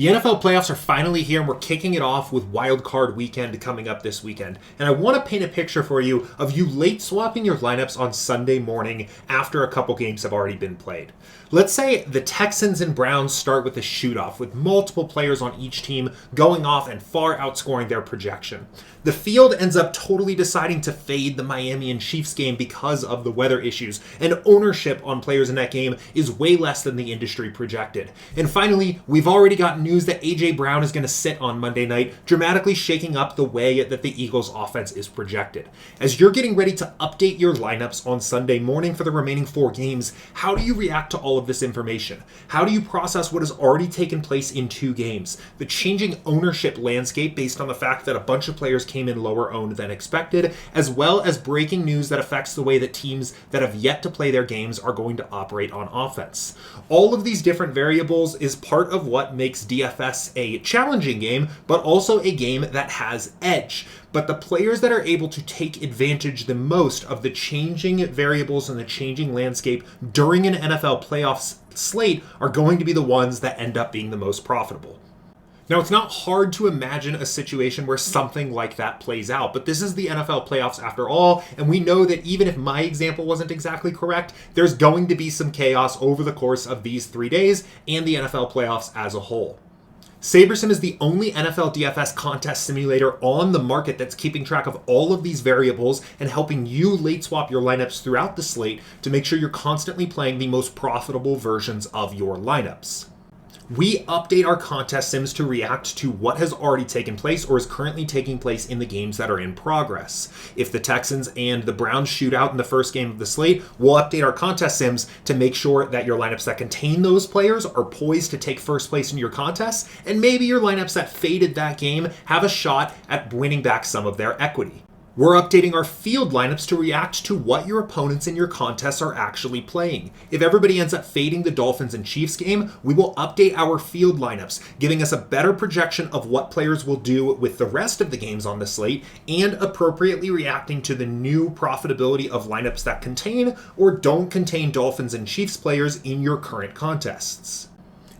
The NFL playoffs are finally here, and we're kicking it off with Wild Card Weekend coming up this weekend. And I want to paint a picture for you of you late swapping your lineups on Sunday morning after a couple games have already been played. Let's say the Texans and Browns start with a shoot-off with multiple players on each team going off and far outscoring their projection. The field ends up totally deciding to fade the Miami and Chiefs game because of the weather issues, and ownership on players in that game is way less than the industry projected. And finally, we've already got news that A.J. Brown is going to sit on Monday night, dramatically shaking up the way that the Eagles' offense is projected. As you're getting ready to update your lineups on Sunday morning for the remaining 4 games, how do you react to all of this information? How do you process what has already taken place in 2 games? The changing ownership landscape based on the fact that a bunch of players came in lower owned than expected, as well as breaking news that affects the way that teams that have yet to play their games are going to operate on offense. All of these different variables is part of what makes DFS a challenging game, but also a game that has edge. But the players that are able to take advantage the most of the changing variables and the changing landscape during an NFL playoffs slate are going to be the ones that end up being the most profitable. Now, it's not hard to imagine a situation where something like that plays out, but this is the NFL playoffs after all, and we know that even if my example wasn't exactly correct, there's going to be some chaos over the course of these 3 days and the NFL playoffs as a whole. SaberSim is the only NFL DFS contest simulator on the market that's keeping track of all of these variables and helping you late swap your lineups throughout the slate to make sure you're constantly playing the most profitable versions of your lineups. We update our contest sims to react to what has already taken place or is currently taking place in the games that are in progress. If the Texans and the Browns shoot out in the first game of the slate, we'll update our contest sims to make sure that your lineups that contain those players are poised to take first place in your contests, and maybe your lineups that faded that game have a shot at winning back some of their equity. We're updating our field lineups to react to what your opponents in your contests are actually playing. If everybody ends up fading the Dolphins and Chiefs game, we will update our field lineups, giving us a better projection of what players will do with the rest of the games on the slate and appropriately reacting to the new profitability of lineups that contain or don't contain Dolphins and Chiefs players in your current contests.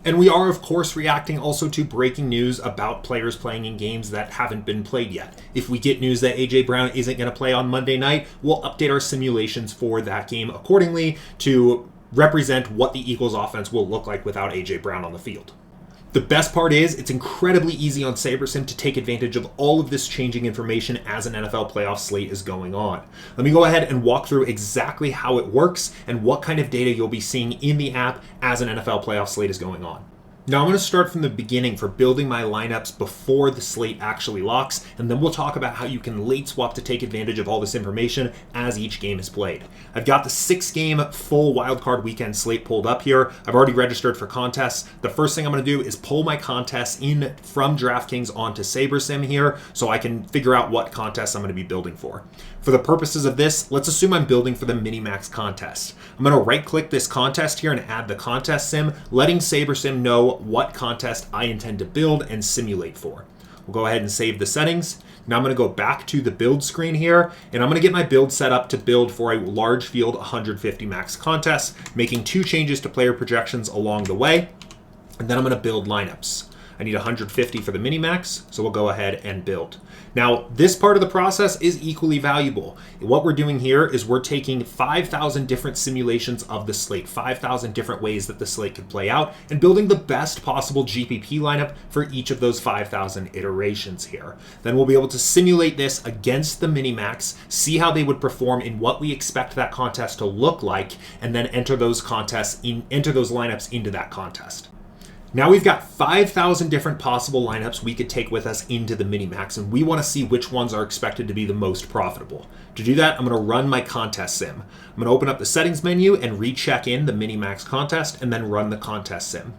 And we are, of course, reacting also to breaking news about players playing in games that haven't been played yet. If we get news that A.J. Brown isn't going to play on Monday night, we'll update our simulations for that game accordingly to represent what the Eagles' offense will look like without A.J. Brown on the field. The best part is it's incredibly easy on SaberSim to take advantage of all of this changing information as an NFL playoff slate is going on. Let me go ahead and walk through exactly how it works and what kind of data you'll be seeing in the app as an NFL playoff slate is going on. Now I'm going to start from the beginning for building my lineups before the slate actually locks, and then we'll talk about how you can late swap to take advantage of all this information as each game is played. I've got the 6-game full wildcard weekend slate pulled up here. I've already registered for contests. The first thing I'm going to do is pull my contests in from DraftKings onto SaberSim here so I can figure out what contests I'm going to be building for. For the purposes of this, let's assume I'm building for the Minimax contest. I'm going to right-click this contest here and add the contest sim, letting SaberSim know what contest I intend to build and simulate for. We'll go ahead and save the settings. Now I'm going to go back to the build screen here, and I'm going to get my build set up to build for a large field 150 max contest, making 2 changes to player projections along the way, and then I'm going to build lineups. I need 150 for the mini-max, so we'll go ahead and build. Now, this part of the process is equally valuable. What we're doing here is we're taking 5,000 different simulations of the slate, 5,000 different ways that the slate could play out, and building the best possible GPP lineup for each of those 5,000 iterations here. Then we'll be able to simulate this against the mini-max, see how they would perform in what we expect that contest to look like, and then enter those lineups into that contest. Now we've got 5,000 different possible lineups we could take with us into the mini-max, and we want to see which ones are expected to be the most profitable. To do that, I'm going to run my contest sim. I'm going to open up the settings menu and recheck in the mini-max contest and then run the contest sim.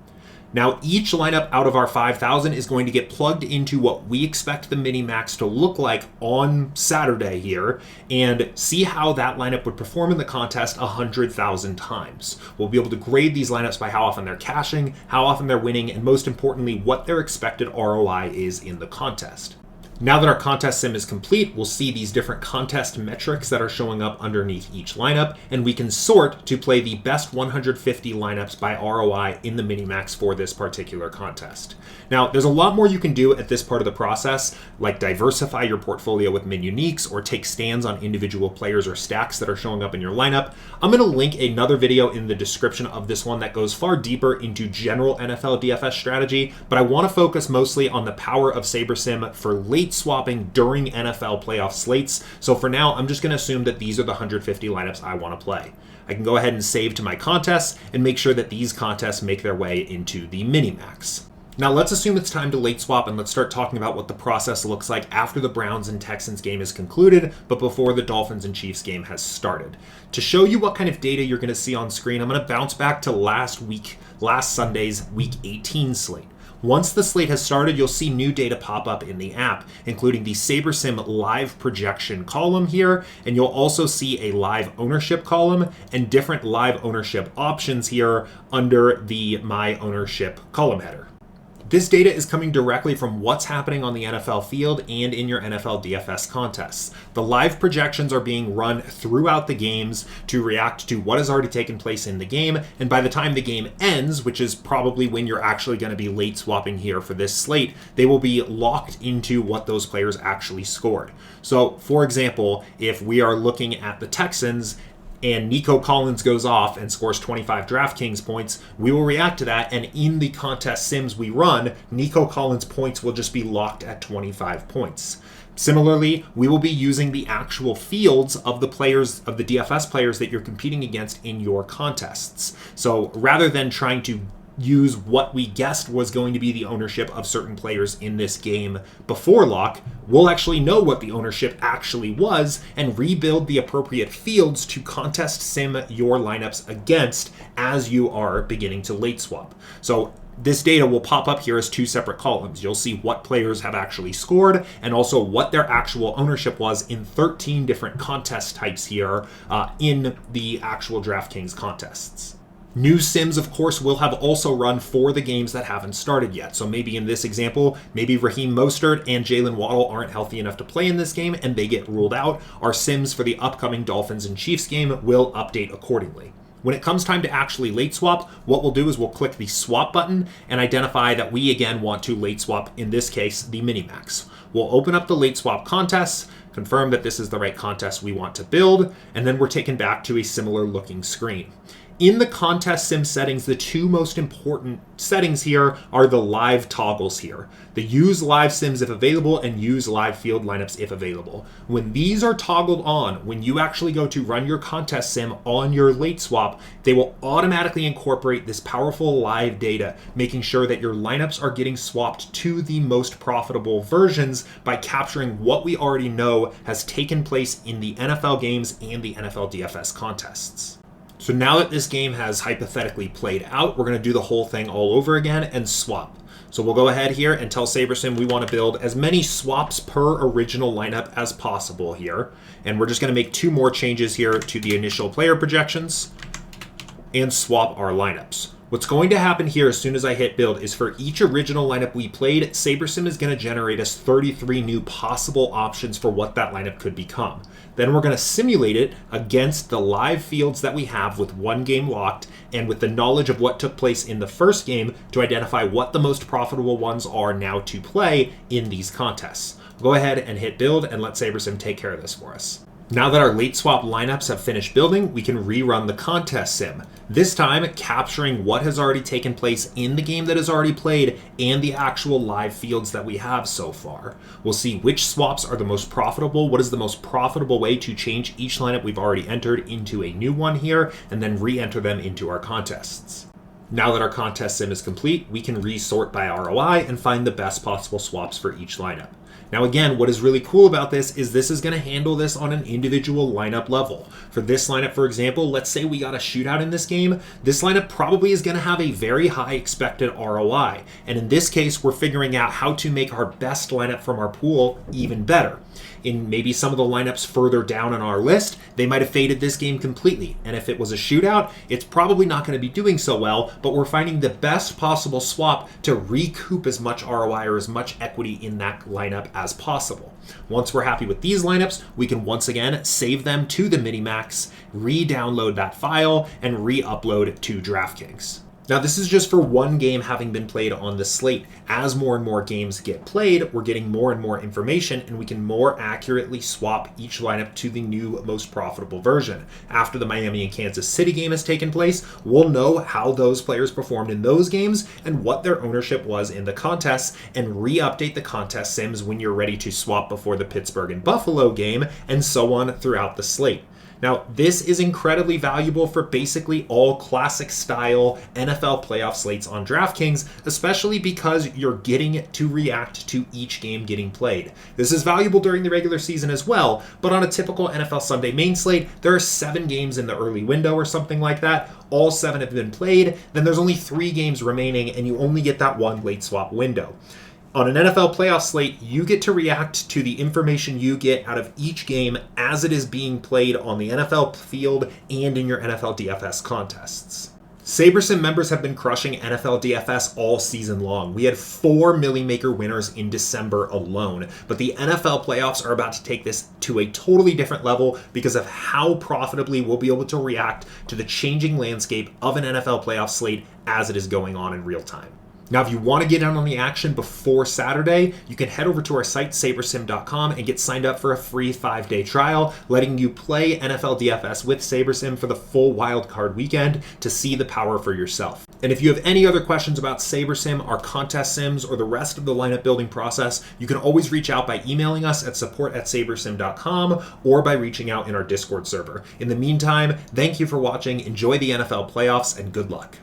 Now, each lineup out of our 5,000 is going to get plugged into what we expect the mini-max to look like on Saturday here and see how that lineup would perform in the contest 100,000 times. We'll be able to grade these lineups by how often they're cashing, how often they're winning, and most importantly, what their expected ROI is in the contest. Now that our contest sim is complete, we'll see these different contest metrics that are showing up underneath each lineup, and we can sort to play the best 150 lineups by ROI in the Minimax for this particular contest. Now, there's a lot more you can do at this part of the process, like diversify your portfolio with min uniques or take stands on individual players or stacks that are showing up in your lineup. I'm going to link another video in the description of this one that goes far deeper into general NFL DFS strategy, but I want to focus mostly on the power of SaberSim for late swapping during NFL playoff slates. So for now, I'm just going to assume that these are the 150 lineups I want to play. I can go ahead and save to my contests and make sure that these contests make their way into the Minimax. Now let's assume it's time to late swap, and let's start talking about what the process looks like after the Browns and Texans game is concluded, but before the Dolphins and Chiefs game has started. To show you what kind of data you're going to see on screen, I'm going to bounce back to last Sunday's Week 18 slate. Once the slate has started, you'll see new data pop up in the app, including the SaberSim live projection column here, and you'll also see a live ownership column and different live ownership options here under the My Ownership column header. This data is coming directly from what's happening on the NFL field and in your NFL DFS contests. The live projections are being run throughout the games to react to what has already taken place in the game, and by the time the game ends, which is probably when you're actually going to be late swapping here for this slate, they will be locked into what those players actually scored. So, for example, if we are looking at the Texans, and Nico Collins goes off and scores 25 DraftKings points, we will react to that, and in the contest sims we run, Nico Collins points will just be locked at 25 points. Similarly, we will be using the actual fields of the players, of the DFS players that you're competing against in your contests. So rather than trying to use what we guessed was going to be the ownership of certain players in this game before lock, we'll actually know what the ownership actually was and rebuild the appropriate fields to contest sim your lineups against as you are beginning to late swap. So this data will pop up here as two separate columns. You'll see what players have actually scored and also what their actual ownership was in 13 different contest types here in the actual DraftKings contests. New sims, of course, will have also run for the games that haven't started yet. So maybe in this example, maybe Raheem Mostert and Jalen Waddle aren't healthy enough to play in this game and they get ruled out. Our sims for the upcoming Dolphins and Chiefs game will update accordingly. When it comes time to actually late swap, what we'll do is we'll click the swap button and identify that we again want to late swap, in this case, the Minimax. We'll open up the late swap contests, confirm that this is the right contest we want to build, and then we're taken back to a similar looking screen. In the contest sim settings, the two most important settings here are the live toggles here. The use live sims if available and use live field lineups if available. When these are toggled on, when you actually go to run your contest sim on your late swap, they will automatically incorporate this powerful live data, making sure that your lineups are getting swapped to the most profitable versions by capturing what we already know has taken place in the NFL games and the NFL DFS contests. So now that this game has hypothetically played out, we're going to do the whole thing all over again and swap. So we'll go ahead here and tell SaberSim we want to build as many swaps per original lineup as possible here. And we're just going to make two more changes here to the initial player projections and swap our lineups. What's going to happen here as soon as I hit build is for each original lineup we played, SaberSim is going to generate us 33 new possible options for what that lineup could become. Then we're going to simulate it against the live fields that we have with one game locked and with the knowledge of what took place in the first game to identify what the most profitable ones are now to play in these contests. Go ahead and hit build and let SaberSim take care of this for us. Now that our late swap lineups have finished building, we can rerun the contest sim. This time capturing what has already taken place in the game that is already played and the actual live fields that we have so far. We'll see which swaps are the most profitable, what is the most profitable way to change each lineup we've already entered into a new one here, and then re-enter them into our contests. Now that our contest sim is complete, we can resort by ROI and find the best possible swaps for each lineup. Now again, what is really cool about this is going to handle this on an individual lineup level. For this lineup, for example, let's say we got a shootout in this game. This lineup probably is going to have a very high expected ROI. And in this case, we're figuring out how to make our best lineup from our pool even better. in maybe some of the lineups further down on our list, they might have faded this game completely. And if it was a shootout, it's probably not going to be doing so well, but we're finding the best possible swap to recoup as much ROI or as much equity in that lineup as possible. Once we're happy with these lineups, we can once again save them to the Minimax, re-download that file, and re-upload to DraftKings. Now, this is just for one game having been played on the slate. As more and more games get played, we're getting more and more information, and we can more accurately swap each lineup to the new, most profitable version. After the Miami and Kansas City game has taken place, we'll know how those players performed in those games and what their ownership was in the contests, and re-update the contest sims when you're ready to swap before the Pittsburgh and Buffalo game, and so on throughout the slate. Now, this is incredibly valuable for basically all classic style NFL playoff slates on DraftKings, especially because you're getting to react to each game getting played. This is valuable during the regular season as well, but on a typical NFL Sunday main slate, there are 7 games in the early window or something like that. All 7 have been played, then there's only 3 games remaining, and you only get that one late swap window. On an NFL playoff slate, you get to react to the information you get out of each game as it is being played on the NFL field and in your NFL DFS contests. SaberSim members have been crushing NFL DFS all season long. We had 4 Milli Maker winners in December alone, but the NFL playoffs are about to take this to a totally different level because of how profitably we'll be able to react to the changing landscape of an NFL playoff slate as it is going on in real time. Now, if you want to get in on the action before Saturday, you can head over to our site, SaberSim.com, and get signed up for a free 5-day trial, letting you play NFL DFS with SaberSim for the full wildcard weekend to see the power for yourself. And if you have any other questions about SaberSim, our contest sims, or the rest of the lineup building process, you can always reach out by emailing us at support@SaberSim.com or by reaching out in our Discord server. In the meantime, thank you for watching, enjoy the NFL playoffs, and good luck.